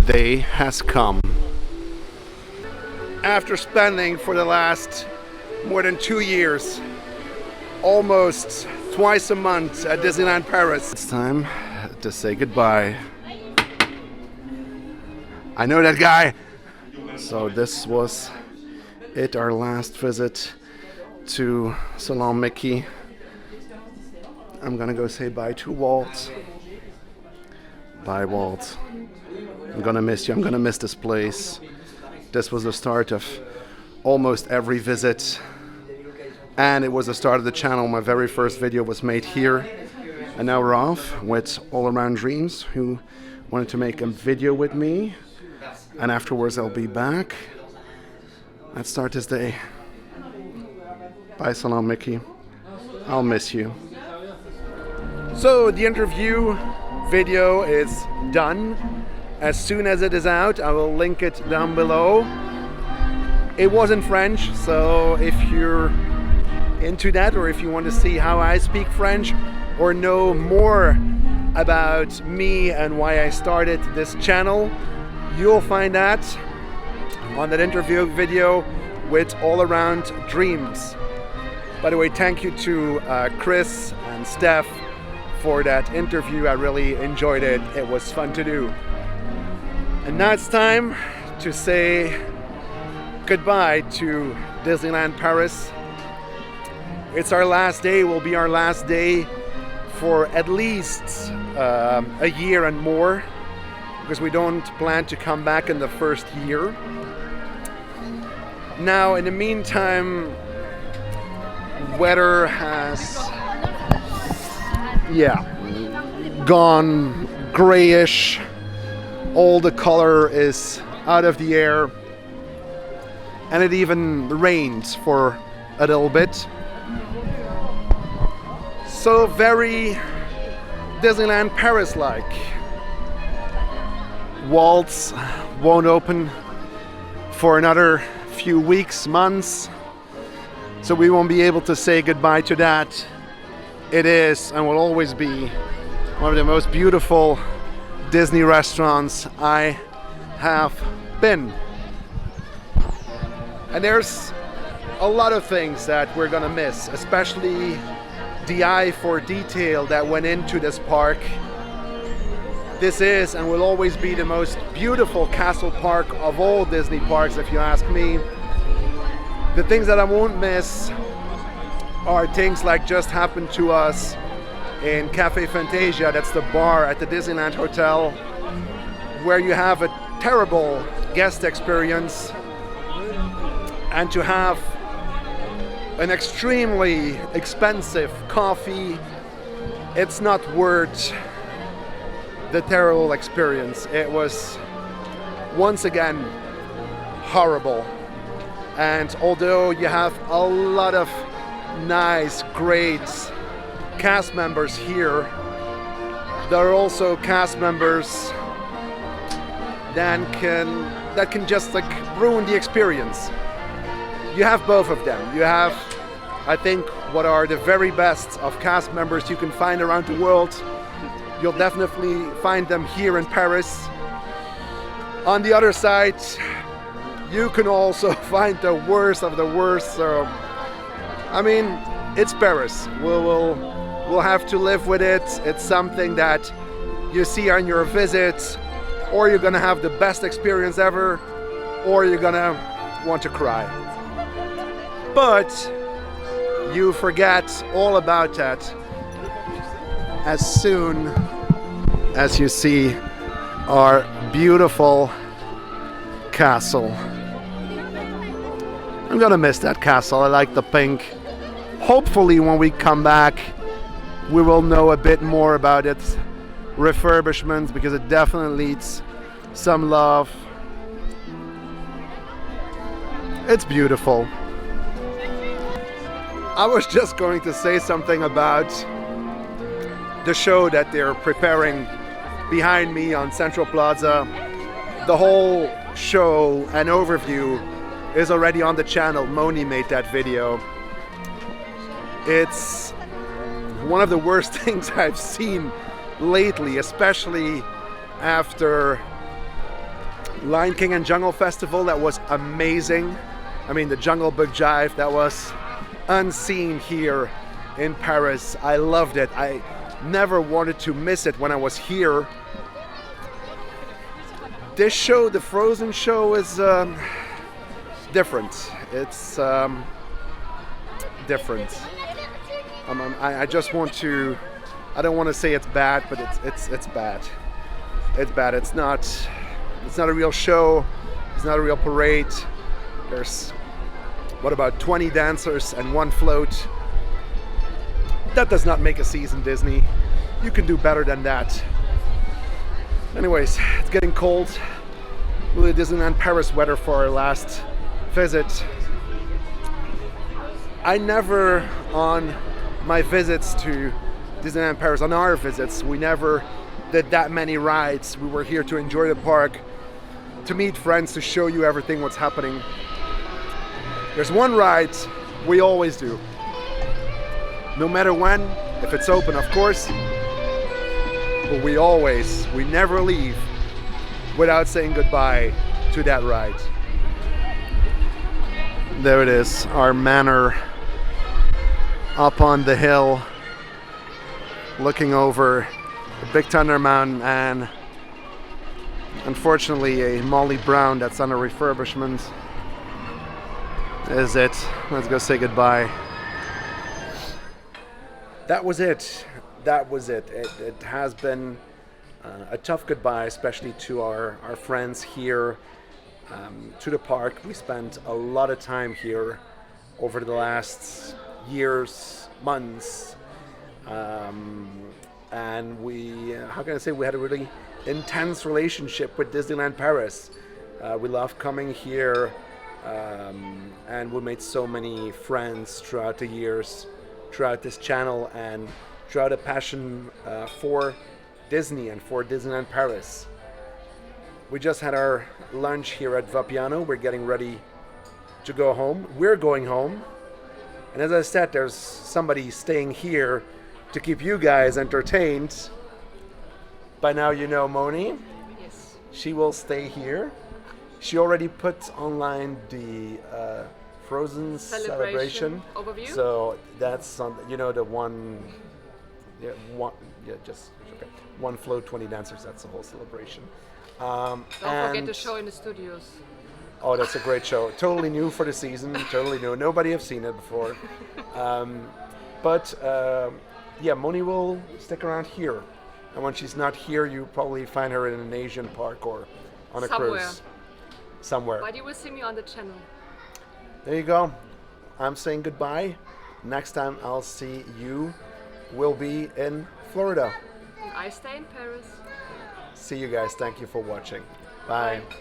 day has come. After spending for the last more than 2 years, almost twice a month at Disneyland Paris, it's time to say goodbye. I know that guy. So this was it, our last visit to Salon Mickey. I'm gonna go say bye to Walt. Bye, Walt. I'm gonna miss you. I'm gonna miss this place. This was the start of almost every visit, and it was the start of the channel. My very first video was made here, and now we're off with All Around Dreams, who wanted to make a video with me, and afterwards I'll be back. Let's start this day. Bye, Salon Mickey. I'll miss you. So the interview video is done. As soon as it is out, I will link it down below. It was in French, so if you're into that, or if you want to see how I speak French, or know more about me and why I started this channel, you'll find that on that interview video with All Around Dreams. By the way, thank you to Chris and Steph for that interview. I really enjoyed it. It was fun to do. And now it's time to say goodbye to Disneyland Paris. It's our last day, will be our last day for at least a year and more, because we don't plan to come back in the first year. Now, in the meantime, weather has gone grayish. All the color is out of the air, and it even rained for a little bit. So very Disneyland Paris-like. Waltz won't open for another few weeks, months, so we won't be able to say goodbye to that. It is and will always be one of the most beautiful Disney restaurants I have been. And there's a lot of things that we're gonna miss, especially the eye for detail that went into this park. This is and will always be the most beautiful castle park of all Disney parks, if you ask me. The things that I won't miss are things like just happened to us in Cafe Fantasia. That's the bar at the Disneyland Hotel, where you have a terrible guest experience, and to have an extremely expensive coffee, it's not worth the terrible experience. It was once again horrible. And although you have a lot of nice, great cast members here, there are also cast members that can just like ruin the experience. You have both of them. You have, I think, what are the very best of cast members you can find around the world. You'll definitely find them here in Paris. On the other side, you can also find the worst of the worst. So, I mean, it's Paris. We'll have to live with it. It's something that you see on your visit, or you're gonna have the best experience ever, or you're gonna want to cry. But you forget all about that as soon as you see our beautiful castle. I'm gonna miss that castle. I like the pink. Hopefully when we come back, we will know a bit more about its refurbishments, because it definitely needs some love. It's beautiful. I was just going to say something about the show that they're preparing behind me on Central Plaza. The whole show and overview is already on the channel. Moni made that video. It's one of the worst things I've seen lately, especially after Lion King and Jungle Festival, that was amazing. I mean, the Jungle Book Jive, that was unseen here in Paris. I loved it. I never wanted to miss it when I was here. This show, the Frozen show, is different. It's different. I just want to. I don't want to say it's bad, but it's bad. It's bad. It's not a real show. It's not a real parade. There's what about 20 dancers and one float? That does not make a season, Disney. You can do better than that. Anyways, it's getting cold. Really Disneyland Paris weather for our last visit. I never, on my visits to Disneyland Paris, on our visits, we never did that many rides. We were here to enjoy the park, to meet friends, to show you everything what's happening. There's one ride we always do. No matter when, if it's open, of course. But we never leave without saying goodbye to that ride. There it is, our manor up on the hill, looking over the Big Thunder Mountain, and unfortunately a Molly Brown that's under refurbishment is it. Let's go say goodbye. That was it. That was it. It has been a tough goodbye, especially to our friends here, to the park. We spent a lot of time here over the last years, months, and we, how can I say, we had a really intense relationship with Disneyland Paris. We loved coming here, and we made so many friends throughout the years, throughout this channel, and throughout a passion for Disney and for Disneyland Paris. We just had our lunch here at Vapiano. We're getting ready to go home. We're going home. And as I said, there's somebody staying here to keep you guys entertained. By now you know Moni. Yes. She will stay here. She already put online the Frozen celebration overview. So that's on, you know, the one, one float, 20 dancers. That's the whole celebration. Don't forget the show in the studios. Oh, that's a great show. Totally new for the season. Totally new. Nobody have seen it before. But Moni will stick around here. And when she's not here, you probably find her in an Asian park or on a cruise. Somewhere. But you will see me on the channel. There you go. I'm saying goodbye. Next time I'll see you will be in Florida. I stay in Paris. See you guys. Thank you for watching. Bye. Bye.